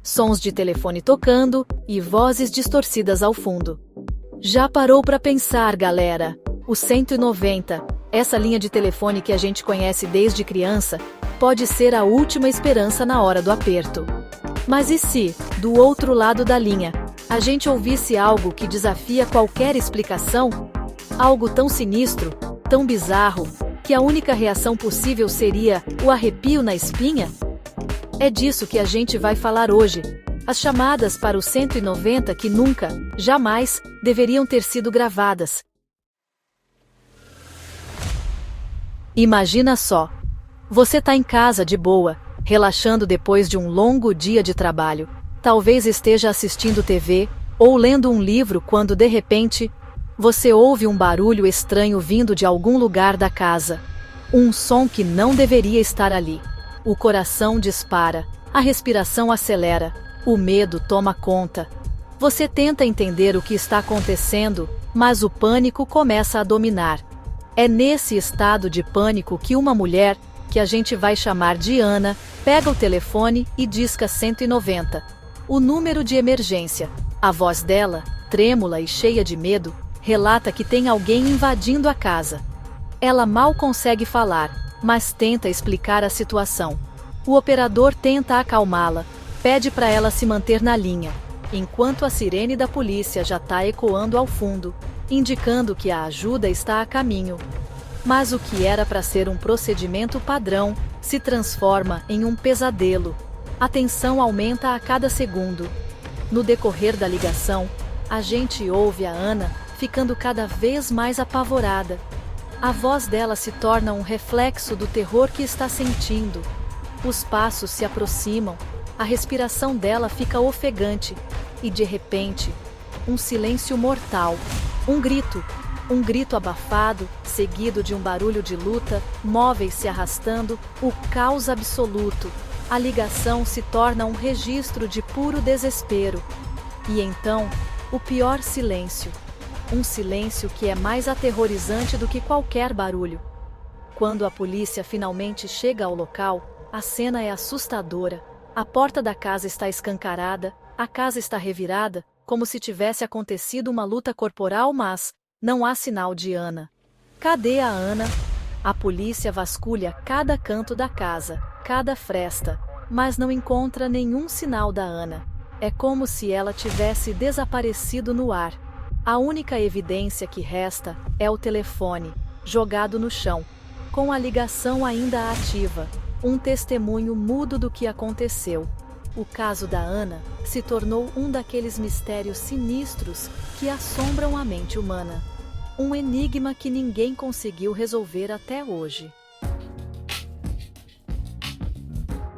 sons de telefone tocando e vozes distorcidas ao fundo. Já parou para pensar, galera? O 190, essa linha de telefone que a gente conhece desde criança, pode ser a última esperança na hora do aperto. Mas e se, do outro lado da linha, a gente ouvisse algo que desafia qualquer explicação? Algo tão sinistro, tão bizarro, que a única reação possível seria o arrepio na espinha? É disso que a gente vai falar hoje. As chamadas para o 190 que nunca, jamais, deveriam ter sido gravadas. Imagina só. Você tá em casa de boa, relaxando depois de um longo dia de trabalho. Talvez esteja assistindo TV ou lendo um livro quando, de repente, você ouve um barulho estranho vindo de algum lugar da casa. Um som que não deveria estar ali. O coração dispara, a respiração acelera, o medo toma conta. Você tenta entender o que está acontecendo, mas o pânico começa a dominar. É nesse estado de pânico que uma mulher, que a gente vai chamar de Ana, pega o telefone e disca 190. O número de emergência. A voz dela, trêmula e cheia de medo, relata que tem alguém invadindo a casa. Ela mal consegue falar, mas tenta explicar a situação. O operador tenta acalmá-la, pede para ela se manter na linha, enquanto a sirene da polícia já está ecoando ao fundo, indicando que a ajuda está a caminho. Mas o que era para ser um procedimento padrão se transforma em um pesadelo. A tensão aumenta a cada segundo. No decorrer da ligação, a gente ouve a Ana ficando cada vez mais apavorada. A voz dela se torna um reflexo do terror que está sentindo. Os passos se aproximam, a respiração dela fica ofegante, e de repente, um silêncio mortal. Um grito abafado, seguido de um barulho de luta, móveis se arrastando, o caos absoluto. A ligação se torna um registro de puro desespero. E então, o pior silêncio. Um silêncio que é mais aterrorizante do que qualquer barulho. Quando a polícia finalmente chega ao local, a cena é assustadora. A porta da casa está escancarada, a casa está revirada, como se tivesse acontecido uma luta corporal, mas não há sinal de Ana. Cadê a Ana? A polícia vasculha cada canto da casa, cada fresta, mas não encontra nenhum sinal da Ana. É como se ela tivesse desaparecido no ar. A única evidência que resta é o telefone, jogado no chão, com a ligação ainda ativa, um testemunho mudo do que aconteceu. O caso da Ana se tornou um daqueles mistérios sinistros que assombram a mente humana. Um enigma que ninguém conseguiu resolver até hoje.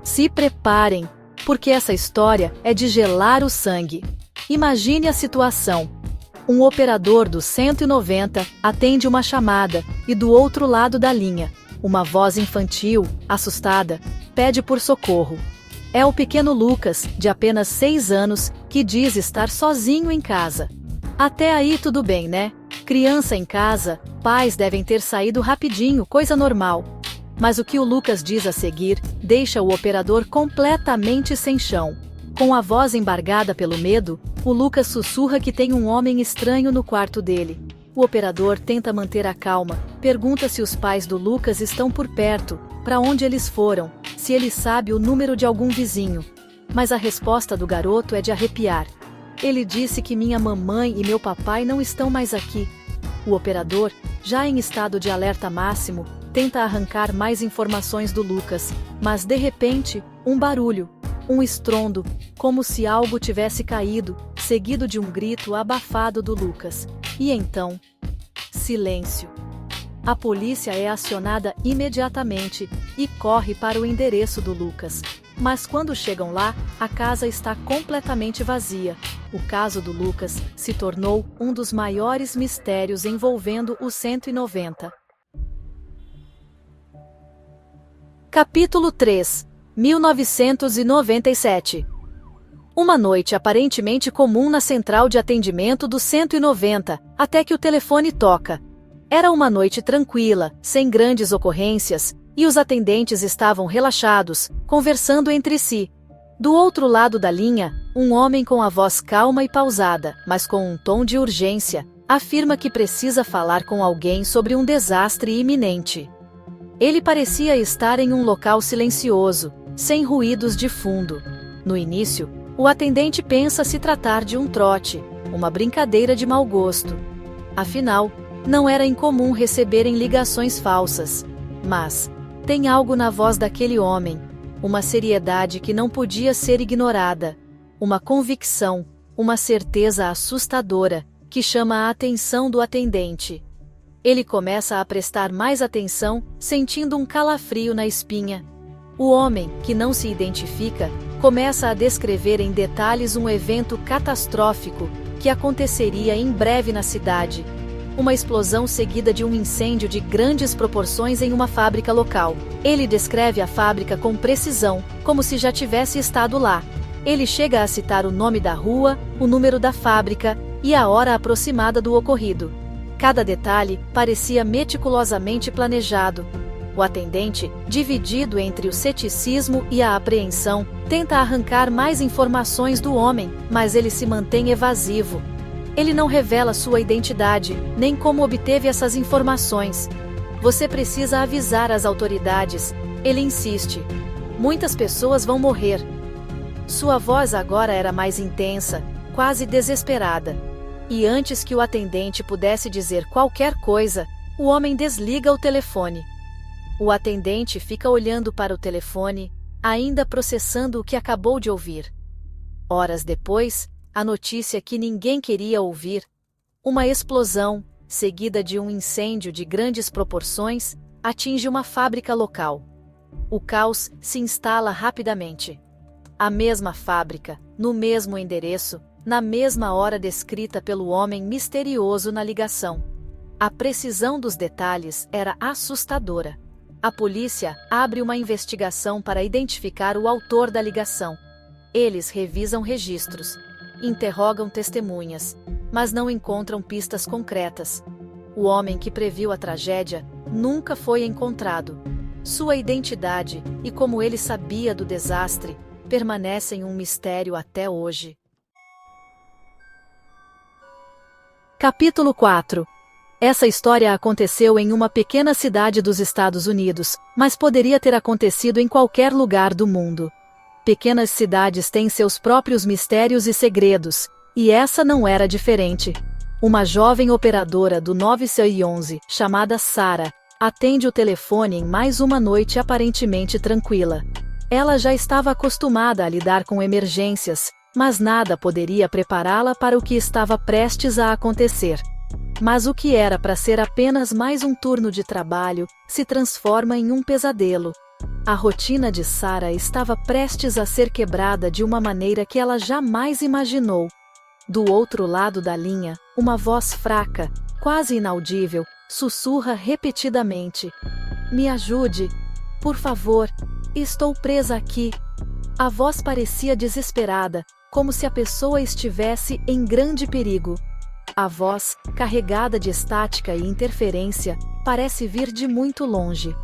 Se preparem, porque essa história é de gelar o sangue. Imagine a situação. Um operador do 190 atende uma chamada e do outro lado da linha, uma voz infantil, assustada, pede por socorro. É o pequeno Lucas, de apenas 6 anos, que diz estar sozinho em casa. Até aí tudo bem, né? Criança em casa, pais devem ter saído rapidinho, coisa normal. Mas o que o Lucas diz a seguir deixa o operador completamente sem chão. Com a voz embargada pelo medo, o Lucas sussurra que tem um homem estranho no quarto dele. O operador tenta manter a calma, pergunta se os pais do Lucas estão por perto, para onde eles foram, se ele sabe o número de algum vizinho. Mas a resposta do garoto é de arrepiar. Ele disse que minha mamãe e meu papai não estão mais aqui. O operador, já em estado de alerta máximo, tenta arrancar mais informações do Lucas, mas de repente, um barulho, um estrondo, como se algo tivesse caído, seguido de um grito abafado do Lucas. E então, silêncio. A polícia é acionada imediatamente e corre para o endereço do Lucas. Mas quando chegam lá, a casa está completamente vazia. O caso do Lucas se tornou um dos maiores mistérios envolvendo o 190. Capítulo 3, 1997. Uma noite aparentemente comum na central de atendimento do 190, até que o telefone toca. Era uma noite tranquila, sem grandes ocorrências, e os atendentes estavam relaxados, conversando entre si. Do outro lado da linha, um homem com a voz calma e pausada, mas com um tom de urgência, afirma que precisa falar com alguém sobre um desastre iminente. Ele parecia estar em um local silencioso, sem ruídos de fundo. No início, o atendente pensa se tratar de um trote, uma brincadeira de mau gosto. Afinal, não era incomum receberem ligações falsas. Mas tem algo na voz daquele homem, uma seriedade que não podia ser ignorada, uma convicção, uma certeza assustadora, que chama a atenção do atendente. Ele começa a prestar mais atenção, sentindo um calafrio na espinha. O homem, que não se identifica, começa a descrever em detalhes um evento catastrófico que aconteceria em breve na cidade. Uma explosão seguida de um incêndio de grandes proporções em uma fábrica local. Ele descreve a fábrica com precisão, como se já tivesse estado lá. Ele chega a citar o nome da rua, o número da fábrica e a hora aproximada do ocorrido. Cada detalhe parecia meticulosamente planejado. O atendente, dividido entre o ceticismo e a apreensão, tenta arrancar mais informações do homem, mas ele se mantém evasivo. Ele não revela sua identidade, nem como obteve essas informações. Você precisa avisar as autoridades, ele insiste. Muitas pessoas vão morrer. Sua voz agora era mais intensa, quase desesperada. E antes que o atendente pudesse dizer qualquer coisa, o homem desliga o telefone. O atendente fica olhando para o telefone, ainda processando o que acabou de ouvir. Horas depois, a notícia que ninguém queria ouvir: uma explosão, seguida de um incêndio de grandes proporções, atinge uma fábrica local. O caos se instala rapidamente. A mesma fábrica, no mesmo endereço, na mesma hora descrita pelo homem misterioso na ligação. A precisão dos detalhes era assustadora. A polícia abre uma investigação para identificar o autor da ligação. Eles revisam registros, interrogam testemunhas, mas não encontram pistas concretas. O homem que previu a tragédia nunca foi encontrado. Sua identidade e como ele sabia do desastre permanecem um mistério até hoje. Capítulo 4. Essa história aconteceu em uma pequena cidade dos Estados Unidos, mas poderia ter acontecido em qualquer lugar do mundo. Pequenas cidades têm seus próprios mistérios e segredos, e essa não era diferente. Uma jovem operadora do 911, chamada Sarah, atende o telefone em mais uma noite aparentemente tranquila. Ela já estava acostumada a lidar com emergências, mas nada poderia prepará-la para o que estava prestes a acontecer. Mas o que era para ser apenas mais um turno de trabalho se transforma em um pesadelo. A rotina de Sarah estava prestes a ser quebrada de uma maneira que ela jamais imaginou. Do outro lado da linha, uma voz fraca, quase inaudível, sussurra repetidamente: "Me ajude, por favor, estou presa aqui." A voz parecia desesperada, como se a pessoa estivesse em grande perigo. A voz, carregada de estática e interferência, parece vir de muito longe.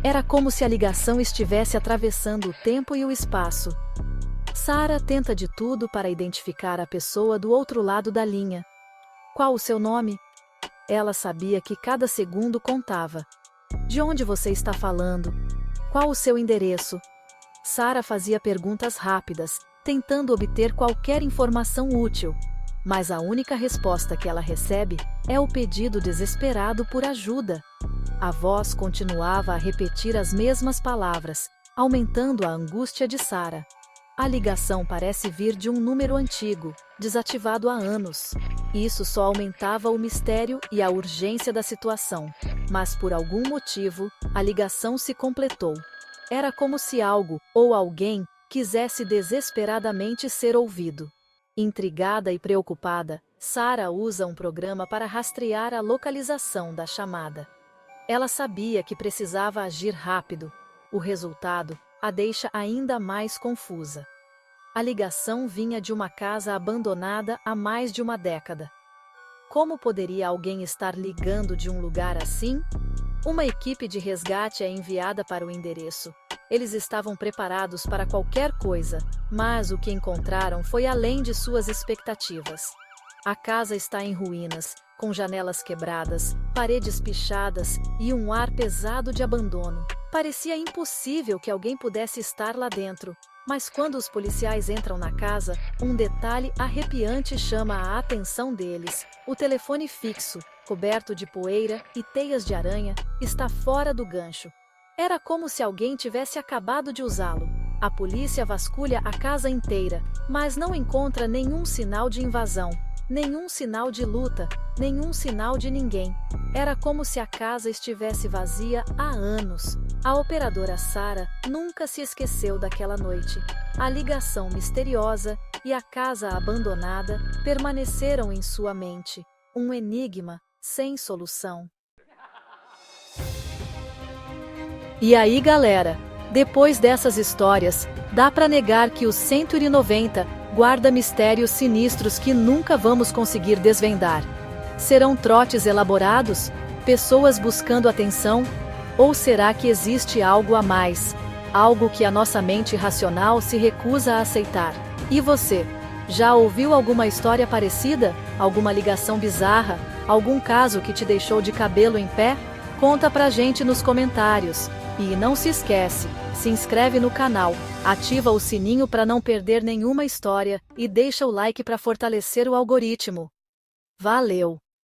Era como se a ligação estivesse atravessando o tempo e o espaço. Sarah tenta de tudo para identificar a pessoa do outro lado da linha. Qual o seu nome? Ela sabia que cada segundo contava. De onde você está falando? Qual o seu endereço? Sarah fazia perguntas rápidas, tentando obter qualquer informação útil. Mas a única resposta que ela recebe é o pedido desesperado por ajuda. A voz continuava a repetir as mesmas palavras, aumentando a angústia de Sarah. A ligação parece vir de um número antigo, desativado há anos. Isso só aumentava o mistério e a urgência da situação. Mas por algum motivo, a ligação se completou. Era como se algo, ou alguém, quisesse desesperadamente ser ouvido. Intrigada e preocupada, Sarah usa um programa para rastrear a localização da chamada. Ela sabia que precisava agir rápido. O resultado a deixa ainda mais confusa. A ligação vinha de uma casa abandonada há mais de uma década. Como poderia alguém estar ligando de um lugar assim? Uma equipe de resgate é enviada para o endereço. Eles estavam preparados para qualquer coisa, mas o que encontraram foi além de suas expectativas. A casa está em ruínas, com janelas quebradas, paredes pichadas e um ar pesado de abandono. Parecia impossível que alguém pudesse estar lá dentro. Mas quando os policiais entram na casa, um detalhe arrepiante chama a atenção deles. O telefone fixo, coberto de poeira e teias de aranha, está fora do gancho. Era como se alguém tivesse acabado de usá-lo. A polícia vasculha a casa inteira, mas não encontra nenhum sinal de invasão, nenhum sinal de luta, nenhum sinal de ninguém. Era como se a casa estivesse vazia há anos. A operadora Sarah nunca se esqueceu daquela noite. A ligação misteriosa e a casa abandonada permaneceram em sua mente. Um enigma sem solução. E aí, galera? Depois dessas histórias, dá pra negar que o 190 guarda mistérios sinistros que nunca vamos conseguir desvendar. Serão trotes elaborados? Pessoas buscando atenção? Ou será que existe algo a mais? Algo que a nossa mente racional se recusa a aceitar? E você? Já ouviu alguma história parecida? Alguma ligação bizarra? Algum caso que te deixou de cabelo em pé? Conta pra gente nos comentários. E não se esquece, se inscreve no canal, ativa o sininho para não perder nenhuma história e deixa o like para fortalecer o algoritmo. Valeu!